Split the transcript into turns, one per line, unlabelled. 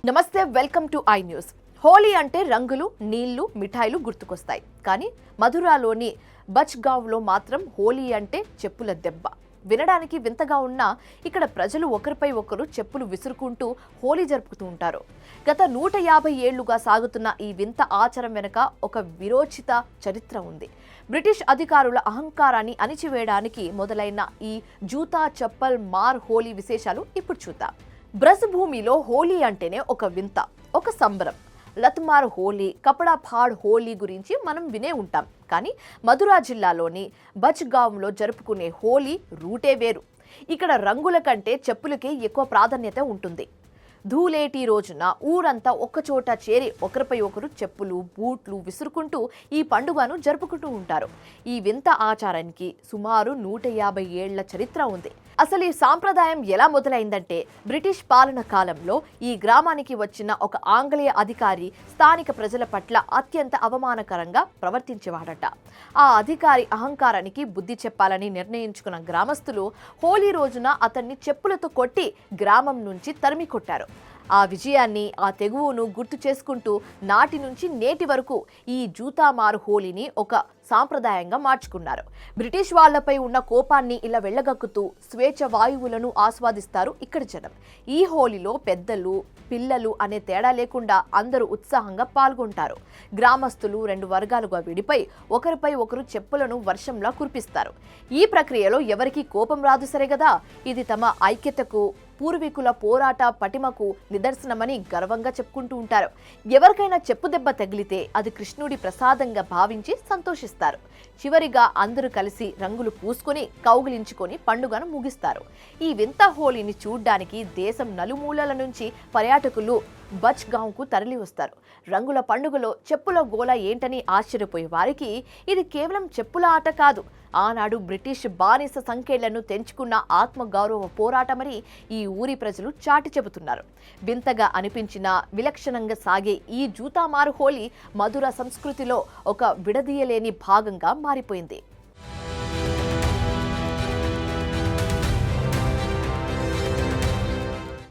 నమస్తే, welcome to I news. Holi అంటే రంగులు, నీళ్లు, మిఠాయిలు గుర్తుకొస్తాయి. కానీ మధురాలోని బచ్గావ్లో మాత్రం హోలీ అంటే చెప్పుల దెబ్బ. వినడానికి వింతగా ఉన్నా ఇక్కడ ప్రజలు ఒకరిపై ఒకరు చెప్పులు విసురుకుంటూ హోలీ జరుపుతూ ఉంటారు. గత 150 ఏళ్లుగా సాగుతున్న ఈ వింత ఆచారం వెనుక ఒక విరోచిత చరిత్ర ఉంది. బ్రిటిష్ అధికారుల అహంకారాన్ని అణిచివేయడానికి మొదలైన ఈ జూతా చప్పల్ మార్ హోలీ విశేషాలు ఇప్పుడు చూద్దాం. బ్రజ్ భూమిలో హోలీ అంటేనే ఒక వింత, ఒక సంబరం. లత్మార్ హోలీ, కపడా ఫాడ్ హోలీ గురించి మనం వినే ఉంటాం. కానీ మధురా జిల్లాలోని బచ్గావ్లో జరుపుకునే హోలీ రూటే వేరు. ఇక్కడ రంగుల కంటే చెప్పులకే ఎక్కువ ప్రాధాన్యత ఉంటుంది. ధూళేటి రోజున ఊరంతా ఒక్కచోట చేరి ఒకరిపై ఒకరు చెప్పులు, బూట్లు విసురుకుంటూ ఈ పండుగను జరుపుకుంటూ ఉంటారు. ఈ వింత ఆచారానికి సుమారు 150 ఏళ్ల చరిత్ర ఉంది. అసలు ఈ సాంప్రదాయం ఎలా మొదలైందంటే, బ్రిటిష్ పాలన కాలంలో ఈ గ్రామానికి వచ్చిన ఒక ఆంగ్లేయ అధికారి స్థానిక ప్రజల పట్ల అత్యంత అవమానకరంగా ప్రవర్తించేవాడట. ఆ అధికారి అహంకారానికి బుద్ధి చెప్పాలని నిర్ణయించుకున్న గ్రామస్తులు హోలీ రోజున అతన్ని చెప్పులతో కొట్టి గ్రామం నుంచి తరిమి కొట్టారు. ఆ విజయాన్ని, ఆ తెగువను గుర్తు చేసుకుంటూ నాటి నుంచి నేటి వరకు ఈ జూతామారు హోలీని ఒక సాంప్రదాయంగా మార్చుకున్నారు. బ్రిటిష్ వాళ్లపై ఉన్న కోపాన్ని ఇలా వెళ్ళగక్కుతూ స్వేచ్ఛ వాయువులను ఆస్వాదిస్తారు ఇక్కడ జనం. ఈ హోలీలో పెద్దలు, పిల్లలు అనే తేడా లేకుండా అందరూ ఉత్సాహంగా పాల్గొంటారు. గ్రామస్తులు 2 వర్గాలుగా విడిపోయి ఒకరిపై ఒకరు చెప్పులను వర్షంలా కురిపిస్తారు. ఈ ప్రక్రియలో ఎవరికీ కోపం రాదు సరే కదా. ఇది తమ ఐక్యతకు, పూర్వీకుల పోరాట పటిమకు నిదర్శనమని గర్వంగా చెప్పుకుంటూ ఉంటారు. ఎవరికైనా చెప్పు దెబ్బ తగిలితే అది కృష్ణుడి ప్రసాదంగా భావించి సంతోషిస్తారు. చివరిగా అందరూ కలిసి రంగులు పూసుకొని కౌగిలించుకొని పండుగను ముగిస్తారు. ఈ వింత హోలీని చూడ్డానికి దేశం నలుమూలల నుంచి పర్యాటకులు బచ్గావ్కు తరలి వస్తారు. రంగుల పండుగలో చెప్పుల గోల ఏంటని ఆశ్చర్యపోయే వారికి ఇది కేవలం చెప్పుల ఆట కాదు, ఆనాడు బ్రిటిష్ బానిస సంఖ్యలను తెంచుకున్న ఆత్మగౌరవ పోరాటమని ఈ ఊరి ప్రజలు చాటి చెబుతున్నారు. వింతగా అనిపించిన విలక్షణంగా సాగే ఈ జూతామారు హోలీ మధుర సంస్కృతిలో ఒక విడదీయలేని భాగంగా మారిపోయింది.